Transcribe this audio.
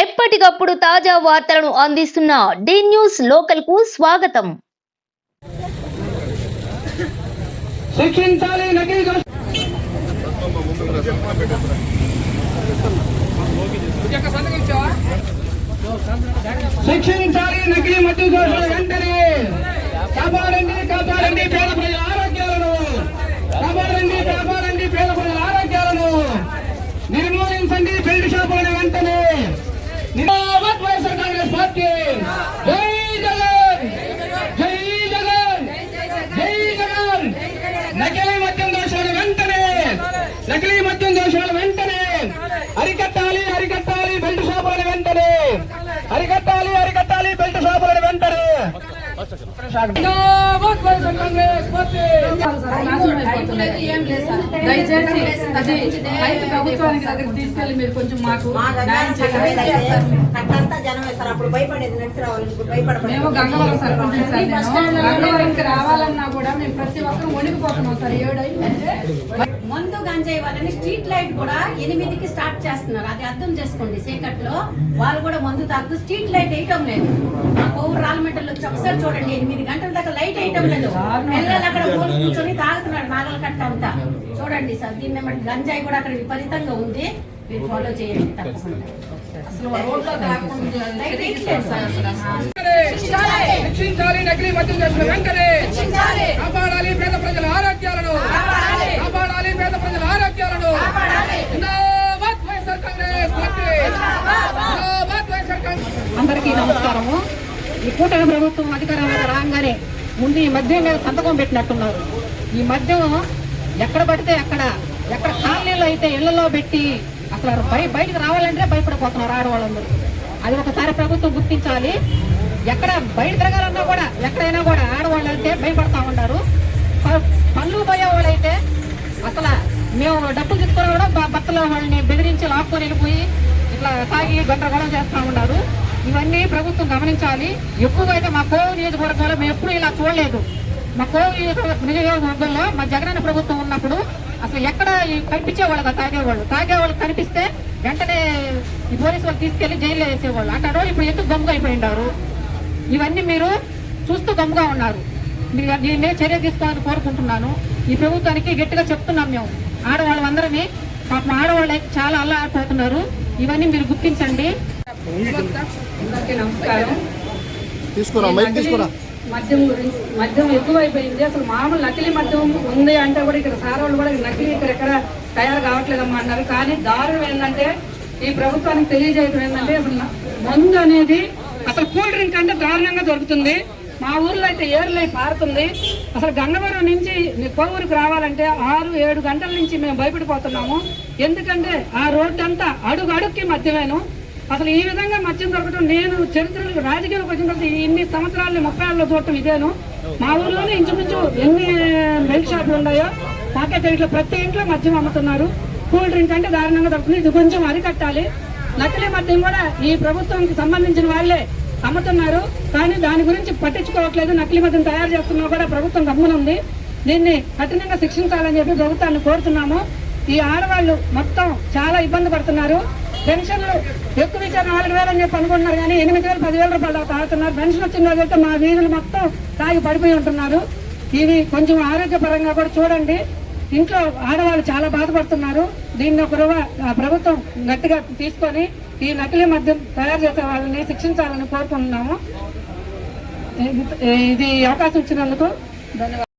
ఎప్పటికప్పుడు తాజా వార్తలను అందిస్తున్న డి న్యూస్ లోకల్ కు స్వాగతం. శిక్షించాలి నకిలీ మద్య దోషుల వెంటనే కాపాడండి కాపాడండి పేద ప్రజల ఆరోగ్యాలను కాపాడండి కాపాడండి పేద ప్రజల ఆరోగ్యాలను నిర్మూలించండి బెల్ట్ షాపులను వెంటనే వైఎస్ఆర్ కాంగ్రెస్ పార్టీ జై జగన్ జై జగన్ జై జగన్ నకిలీ మద్యం దోషుల వెంటనే నకిలీ మద్యం దోషుల వెంటనే అరికట్టాలి అరికట్టాలి బెల్ట్ షాపులను వెంటనే అరికట్టాలి అరికట్టాలి బెల్ట్ షాపులను వెంటనే దయచేసి అది రైతు ప్రభుత్వానికి దగ్గర తీసుకెళ్లి మీరు కొంచెం మాకు మేము గంగవరం సర్పంచ్ సార్, గంగవరంకి రావాలన్నా కూడా మేము ప్రతి ఒక్కరు వణికిపోతున్నాం సార్. 7 అయిందంటే మందు గంజాయి వాళ్ళని స్ట్రీట్ లైట్ కూడా 8కి స్టార్ట్ చేస్తున్నారు. అది అర్థం చేసుకోండి. చీకట్లో వాళ్ళు కూడా మందు తాగుతూ స్ట్రీట్ లైట్ వేయటం లేదు. మా పౌరు రాళ్ళమెట్టలు వచ్చి ఒకసారి చూడండి, 8 గంటల దాకా లైట్ వేయటం లేదు. పిల్లలు అక్కడ కూర్చొని తాగుతున్నాడు నాగల కట్ట అంతా. చూడండి సార్, దీన్ని బట్టి గంజాయి కూడా అక్కడ విపరీతంగా ఉంది. మీరు ఫాలో చేయండి తప్పకుండా. అసలు రోడ్లో శిక్షించాలి నకిలీ మద్యం దోషుల వెంటనే కాపాడాలి పేద ప్రజల ఆరోగ్యాలను కాపాడాలి పేద ప్రజల ఆరోగ్యాలను జిందాబాద్ వైఎస్ఆర్ కాంగ్రెస్ పార్టీ జిందాబాద్ వైఎస్ఆర్ కాంగ్రెస్. అందరికీ నమస్కారము. ఈ కూటమి ప్రభుత్వం అధికారంలో రాగానే ముందు ఈ మద్యం మీద సంతకం పెట్టినట్టున్నారు. ఈ మద్యం ఎక్కడ పడితే ఎక్కడ కాలనీలో అయితే ఇళ్లలో పెట్టి అసలు బయటకు రావాలంటే భయపడిపోతున్నారు ఆడవాళ్ళందరూ. అది ఒకసారి ప్రభుత్వం గుర్తించాలి. ఎక్కడ బయట తిరగాలన్నా కూడా ఎక్కడైనా కూడా ఆడవాళ్ళు అంటే భయపడతా ఉన్నారు. పనులు పోయే వాళ్ళైతే అసలు మేము డబ్బులు తీసుకుని కూడా భర్తలో వాళ్ళని బెదిరించి లాక్కొని వెళ్ళిపోయి ఇట్లా తాగి గందరగోళం చేస్తూ ఉన్నారు. ఇవన్నీ ప్రభుత్వం గమనించాలి. ఎక్కువగా అయితే మా కోవు నియోజకవర్గంలో మేము ఎప్పుడు ఇలా చూడలేదు. మా కోవు నియోజకవర్గంలో మా జగనన్న ప్రభుత్వం ఉన్నప్పుడు అసలు ఎక్కడ కనిపించేవాళ్ళు తాగేవాళ్ళు కనిపిస్తే వెంటనే ఈ పోలీసు వాళ్ళు తీసుకెళ్లి జైల్లో వేసేవాళ్ళు. అంటే ఇప్పుడు ఎందుకు గమ్ముగా అయిపోయినారు. ఇవన్నీ మీరు చూస్తూ గమ్ముగా ఉన్నారు. మీరు దీన్ని చర్య తీసుకోవాలని కోరుకుంటున్నాను. ఈ ప్రభుత్వానికి గట్టిగా చెప్తున్నాం మేము. ఆడవాళ్ళందరినీ పాపం ఆడవాళ్ళు అయితే చాలా అల్లాడిపోతున్నారు. ఇవన్నీ మీరు గుర్తించండి. అందరికీ నమస్కారం. మద్యం గురించి మద్యం ఎక్కువైపోయింది. అసలు మామూలు నకిలీ మద్యం ఉంది అంటే కూడా ఇక్కడ సార్ వాళ్ళు కూడా నకిలీ ఇక్కడ తయారు కావట్లేదమ్మా అన్నారు. కానీ దారుణం ఏంటంటే ఈ ప్రభుత్వానికి తెలియజేయడం ఏంటంటే అసలు మందు అనేది అసలు కూల్ డ్రింక్ అంటే దారుణంగా దొరుకుతుంది. మా ఊర్లో అయితే ఏర్లై పారుతుంది. అసలు గంగవరం నుంచి కోవూరుకు రావాలంటే 6-7 గంటల నుంచి మేము భయపడిపోతున్నాము. ఎందుకంటే ఆ రోడ్డు అంతా అడుగుకి మద్యమేను. అసలు ఈ విధంగా మద్యం దొరకడం నేను చరిత్రలో రాజకీయాలకు వచ్చిన తర్వాత ఇన్ని సంవత్సరాలు 30 ఏళ్ళలో చూడటం ఇదేను. మా ఊర్లోనే ఇంచుమించు ఎన్ని బెల్ట్ షాపులు ఉన్నాయో మాకే తెలియట్లేదు. ప్రతి ఇంట్లో మద్యం అమ్ముతున్నారు. కూల్ డ్రింక్ అంటే దారుణంగా దొరుకుతుంది. ఇది కొంచెం అరికట్టాలి. నకిలీ మద్యం కూడా ఈ ప్రభుత్వానికి సంబంధించిన వాళ్ళే అమ్ముతున్నారు. కానీ దాని గురించి పట్టించుకోవట్లేదు. నకిలీ మద్యం తయారు చేస్తున్నా కూడా ప్రభుత్వం గమ్మునుంది. దీన్ని కఠినంగా శిక్షించాలని చెప్పి ప్రభుత్వాన్ని కోరుతున్నాము. ఈ ఆడవాళ్ళు మొత్తం చాలా ఇబ్బంది పడుతున్నారు. పెన్షన్లు ఎక్కువ ఇచ్చారు 4,000 అని చెప్పి అనుకుంటున్నారు. కానీ 8,000 10,000 రూపాయలు తాగుతున్నారు. పెన్షన్ వచ్చిన రోజైతే మా వీధులు మొత్తం తాగి పడిపోయి ఉంటున్నారు. ఇది కొంచెం ఆరోగ్యపరంగా కూడా చూడండి. ఇంట్లో ఆడవాళ్ళు చాలా బాధపడుతున్నారు. దీన్ని ఒక ప్రభుత్వం గట్టిగా తీసుకొని ఈ నకిలీ మద్యం తయారు చేసే వాళ్ళని శిక్షించాలని కోరుకుంటున్నాము. ఇది అవకాశం ఇచ్చినందుకు ధన్యవాదాలు.